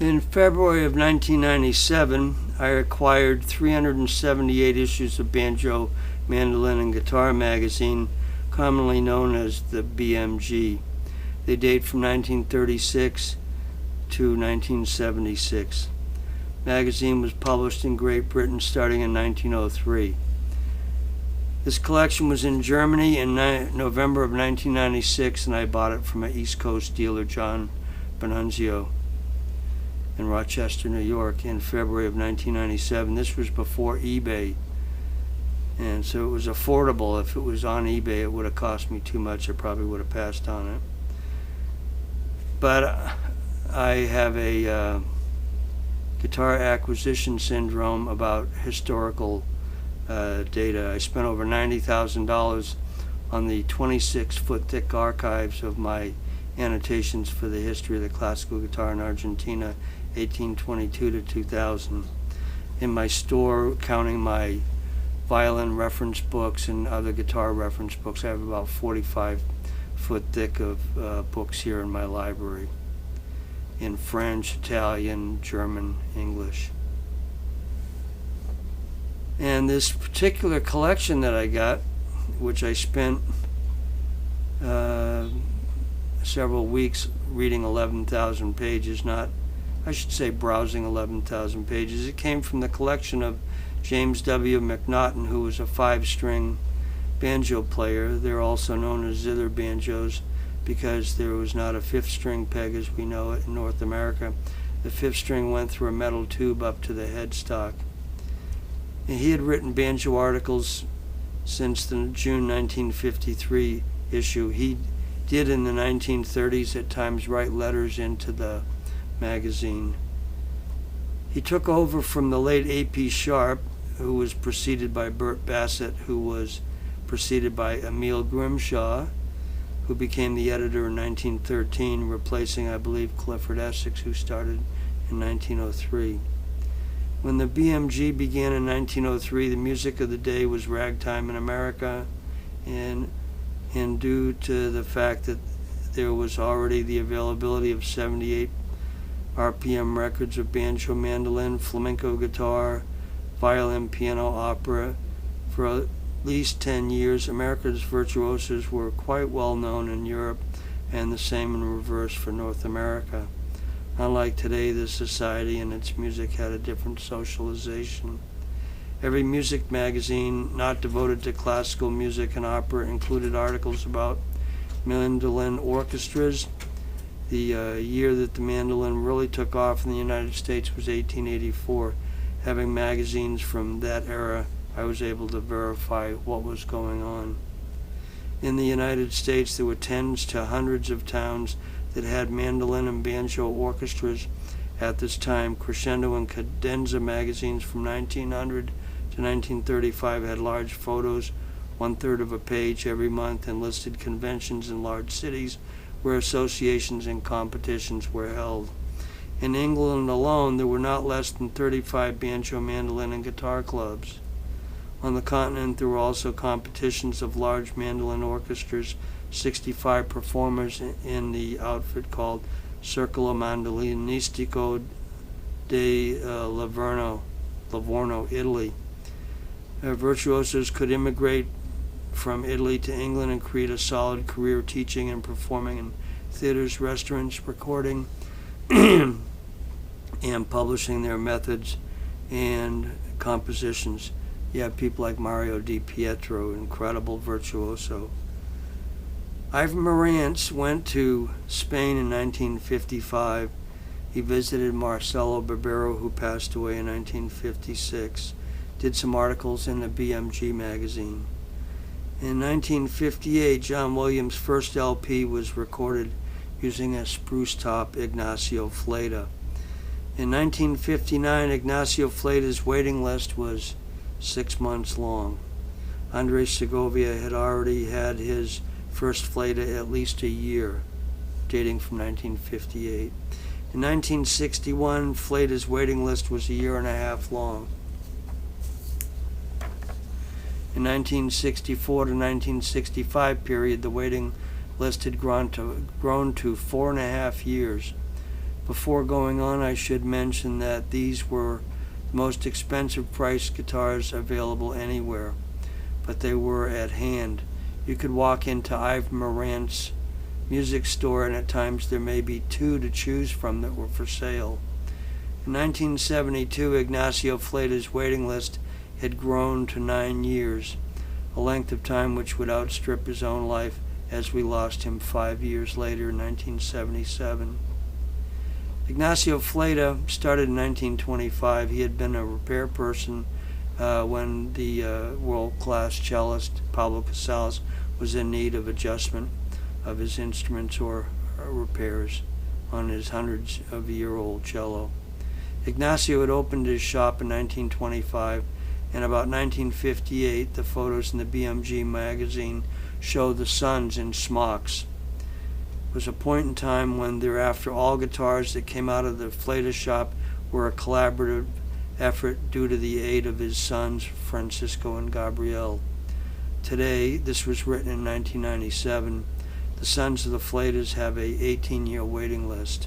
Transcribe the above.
In February of 1997, I acquired 378 issues of Banjo, Mandolin, and Guitar magazine, commonly known as the B.M.G. They date from 1936 to 1976. Magazine was published in Great Britain starting in 1903. This collection was in Germany in November of 1996, and I bought it from an East Coast dealer, John Benunzio, in Rochester, New York, in February of 1997. This was before eBay, and so it was affordable. If it was on eBay, it would have cost me too much. I probably would have passed on it. But I have a guitar acquisition syndrome about historical data. I spent over $90,000 on the 26-foot thick archives of my annotations for the history of the classical guitar in Argentina, 1822 to 2000. In my store, counting my violin reference books and other guitar reference books, I have about 45-foot thick of books here in my library, in French, Italian, German, English. And this particular collection that I got, which I spent several weeks reading 11,000 pages, I should say browsing 11,000 pages. It came from the collection of James W. McNaughton, who was a 5-string banjo player. They're also known as zither banjos because there was not a 5th string peg as we know it in North America. The 5th string went through a metal tube up to the headstock. And he had written banjo articles since the June 1953 issue. He did in the 1930s at times write letters into the magazine. He took over from the late A.P. Sharp, who was preceded by Bert Bassett, who was preceded by Emil Grimshaw, who became the editor in 1913, replacing, I believe, Clifford Essex, who started in 1903. When the B.M.G. began in 1903, the music of the day was ragtime in America, and due to the fact that there was already the availability of 78 RPM records of banjo, mandolin, flamenco guitar, violin, piano, opera, for at least 10 years, America's virtuosos were quite well known in Europe, and the same in reverse for North America. Unlike today, the society and its music had a different socialization. Every music magazine not devoted to classical music and opera included articles about mandolin orchestras. The year that the mandolin really took off in the United States was 1884. Having magazines from that era, I was able to verify what was going on. In the United States, there were tens to hundreds of towns that had mandolin and banjo orchestras at this time. Crescendo and Cadenza magazines from 1900 to 1935 had large photos, 1/3 of a page every month, and listed conventions in large cities where associations and competitions were held. In England alone, there were not less than 35 banjo, mandolin, and guitar clubs. On the continent, there were also competitions of large mandolin orchestras, 65 performers in the outfit called Circolo Mandolinistico di Livorno, Italy. Virtuosos could immigrate from Italy to England and create a solid career teaching and performing in theaters, restaurants, recording, and publishing their methods and compositions. You have people like Mario Di Pietro, incredible virtuoso. Ivan Marantz went to Spain in 1955. He visited Marcelo Barbero, who passed away in 1956. Did some articles in the B.M.G. magazine. In 1958, John Williams' first LP was recorded using a spruce top Ignacio Fleta. In 1959, Ignacio Fleta's waiting list was 6 months long. Andres Segovia had already had his first Fleta at least a year, dating from 1958. In 1961, Fleta's waiting list was a year and a half long. In 1964 to 1965 period, the waiting list had grown to 4.5 years. Before going on, I should mention that these were the most expensive priced guitars available anywhere, but they were at hand. You could walk into Ive Morant's music store, and at times there may be two to choose from that were for sale. In 1972, Ignacio Fleta's waiting list had grown to 9 years, a length of time which would outstrip his own life, as we lost him 5 years later in 1977. Ignacio Fleta started in 1925. He had been a repair person when the world-class cellist Pablo Casals was in need of adjustment of his instruments or repairs on his hundreds-of-year-old cello. Ignacio had opened his shop in 1925, and about 1958, the photos in the B.M.G magazine show the sons in smocks. It was a point in time when thereafter all guitars that came out of the Fleta shop were a collaborative effort due to the aid of his sons, Francisco and Gabriel. Today, this was written in 1997, the sons of the Fletas have a 18-year waiting list.